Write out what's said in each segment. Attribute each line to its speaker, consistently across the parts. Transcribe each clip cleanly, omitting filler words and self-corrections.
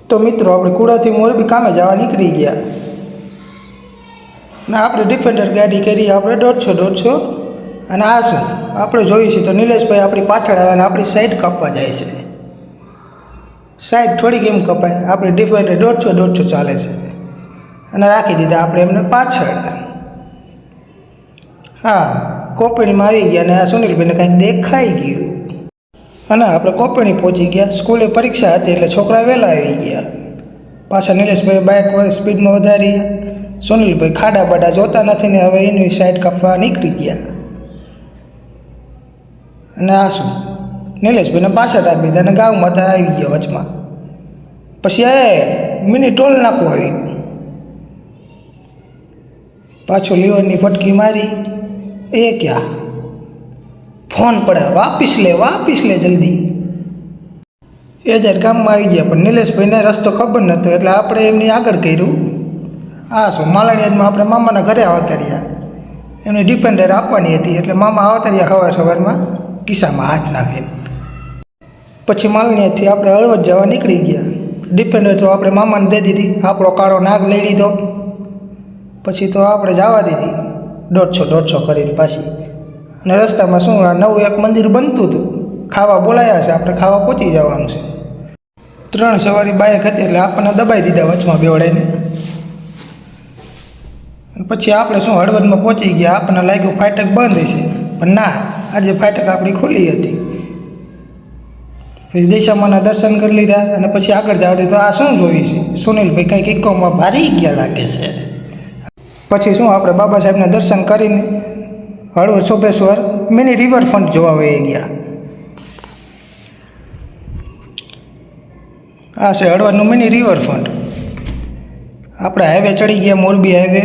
Speaker 1: તો મિત્રો આપણે કુડાથી મોરબી કામે જવા નીકળી ગયા ને આપણે ડિફેન્ડર ગાડી કરી આપણે 150 અને આ શું આપણે જોઈએ છીએ તો નિલેશભાઈ આપણી પાછળ આવે અને આપણી સાઈડ કાપવા જાય છે। સાઈડ થોડીક એમ કપાય, આપણે ડિફેન્ડર 150 ચાલે છે અને રાખી દીધા આપણે એમને પાછળ। હા, કોપણીમાં આવી ગયા અને આ સુનિલભાઈને કંઈક દેખાઈ ગયું અને આપણે કોપણી પહોંચી ગયા। સ્કૂલે પરીક્ષા હતી એટલે છોકરા વહેલા આવી ગયા। પાછા નિલેશભાઈ બાઇક સ્પીડમાં વધારી, સુનિલભાઈ ખાડા બાડા જોતા નથી ને હવે એની સાઈડ કાપવા નીકળી ગયા અને આ શું નિલેશભાઈને પાછળ રાખી દીધા અને ગામમાં ત્યાં આવી ગયા વચમાં। પછી એ મિની ટોલ નાખવું આવી, પાછો લીવરની ફટકી મારી। એ ક્યાં ફોન પડ્યા, વાપીસ લે જલ્દી। એ જ્યારે ગામમાં આવી ગયા પણ નિલેશભાઈને રસ્તો ખબર નહોતો એટલે આપણે એમની આગળ કર્યું। આ શું માલણિયાદમાં આપણે મામાના ઘરે આવતા રહ્યા, એમને ડિપેન્ડર આપવાની હતી એટલે મામા આવતા રહ્યા સવારમાં કિસ્સામાં હાથ નાખીને। પછી માલણિયાદથી આપણે હળવદ જવા નીકળી ગયા। ડિપેન્ડર તો આપણે મામાને દે દીધી, આપણો કાળો નાગ લઈ લીધો। પછી તો આપણે જવા દીધી 150 કરીને પાછી। અને રસ્તામાં શું આ નવું એક મંદિર બનતું હતું, ખાવા બોલાયા છે, આપણે ખાવા પહોંચી જવાનું છે। 3 સવારી બાઇક હતી એટલે આપણને દબાઈ દીધા વચમાં બેવડાઈને। પછી આપણે શું હળવદમાં પહોંચી ગયા, આપણને લાગ્યું ફાટક બંધ હશે પણ ના, આજે ફાટક આપણી ખુલ્લી હતી। પછી દિશામાના દર્શન કરી લીધા અને પછી આગળ જવા દીધું। આ શું જોઈ છે, સુનિલભાઈ કંઈક ઇકોમાં ભારી ગયા લાગે છે। પછી શું આપણે બાબા સાહેબના દર્શન કરીને હળવદ સોપેશ્વર મિની રિવરફ્રન્ટ જોવા વહી ગયા। આ છે હળવદનું મિની રિવરફ્રન્ટ। આપણે હાઈવે ચડી ગયા, મોરબી હાઈવે।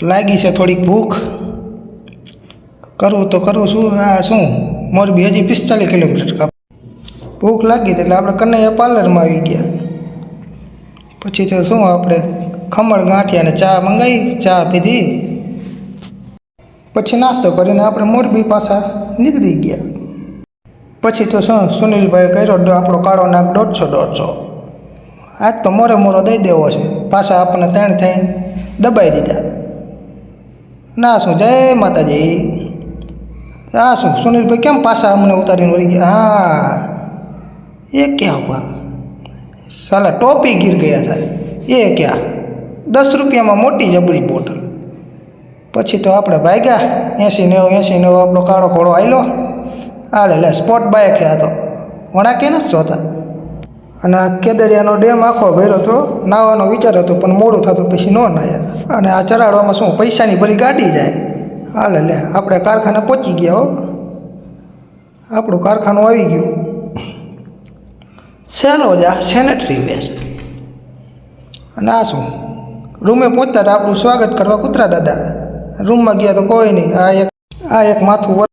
Speaker 1: લાગી છે થોડીક ભૂખ, કરવું તો કરવું શું, આ શું મોરબી હજી 45 કિલોમીટર ભૂખ લાગી એટલે આપણે કનૈયા પાર્લરમાં આવી ગયા। પછી તો શું આપણે ખમણ ગાંઠિયા અને ચા મંગાવી, ચા પીધી। પછી નાસ્તો કરીને આપણે મોરબી પાછા નીકળી ગયા। પછી તો શું સુનિલભાઈ કર્યો આપણો કાળો નાગ 150। આજ તો મોરે દઈ દેવો છે, પાછા આપણને 3 થઈને દબાઈ દીધા। ના શું જય માતાજી। આ શું સુનિલભાઈ કેમ પાછા અમને ઉતારીને વળી ગયા? હા, એ ક્યાં હુઆ સાલા, ટોપી ગીર ગયા થાય। એ ક્યાં 10 રૂપિયામાં મોટી જબરી બોટલ। પછી તો આપણે ભાગ્યા 80-90 આપણો કાળો ઘોડો આવેલો। લે સ્પોટ બાઇક છે આ તો, વણાકે નથી જોતા। અને આ કેદરિયાનો ડેમ આખો ભર્યો હતો, નાવાનો વિચાર હતો પણ મોડું થતું પછી ન નાયા। અને આ ચરાડવામાં શું પૈસાની ભરી ગાડી જાય। લે આપણે કારખાને પહોંચી ગયા હો, આપણું કારખાનું આવી ગયું। સેલોજા સેનેટરી વેર। અને આ શું રૂમે પહોંચતા હતા આપણું સ્વાગત કરવા કૂતરા દાદા। રૂમમાં ગયા તો કોઈ નહીં, આ એક માથું